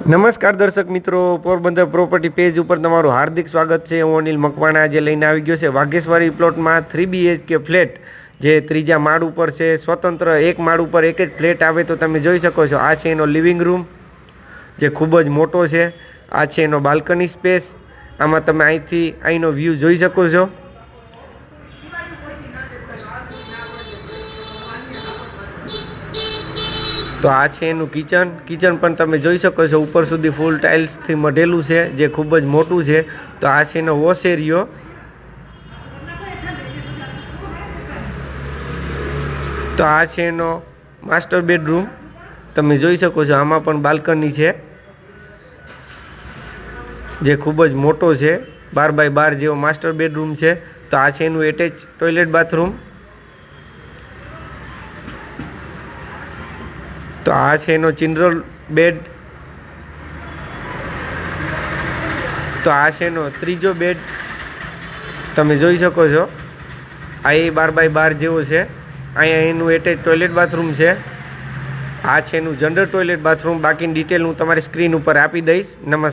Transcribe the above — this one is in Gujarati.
નમસ્કાર દર્શક મિત્રો, પોરબંદર પ્રોપર્ટી પેજ ઉપર તમારું હાર્દિક સ્વાગત છે। હું અનિલ મકવાણા આજે લઈને આવી ગયો છે વાઘેશ્વરી પ્લોટમાં 3 BHK ફ્લેટ જે ત્રીજા માળ ઉપર છે। સ્વતંત્ર એક માળ ઉપર એક જ ફ્લેટ આવે તો તમે જોઈ શકો છો। આ છે એનો લિવિંગ રૂમ જે ખૂબ જ મોટો છે। આ છે એનો બાલ્કની સ્પેસ, આમાં તમે અહીંનો વ્યૂ જોઈ શકો છો। તો આ છે એનું કિચન પણ તમે જોઈ શકો છો, ઉપર સુધી ફૂલ ટાઇલ્સથી મઢેલું છે જે ખૂબ જ મોટું છે। તો આ છે એનો વોશ એરિયો। તો આ છે એનો માસ્ટર બેડરૂમ, તમે જોઈ શકો છો। આમાં પણ બાલ્કની છે જે ખૂબ જ મોટો છે, 12 બાય 12 જેવો માસ્ટર બેડરૂમ છે। તો આ છે એનું એટેચ ટોયલેટ બાથરૂમ। તો આ છે એનો ચિલ્ડ્રન બેડ। તો આ છે એનો ત્રીજો બેડ, તમે જોઈ શકો છો। આ એ 12 બાય 12 જેવો છે। અહીંયા એનું એટેચ ટોયલેટ બાથરૂમ છે। આ છે એનું જનરલ ટોયલેટ બાથરૂમ। બાકીની ડિટેલ હું તમારી સ્ક્રીન ઉપર આપી દઈશ। નમસ્કાર।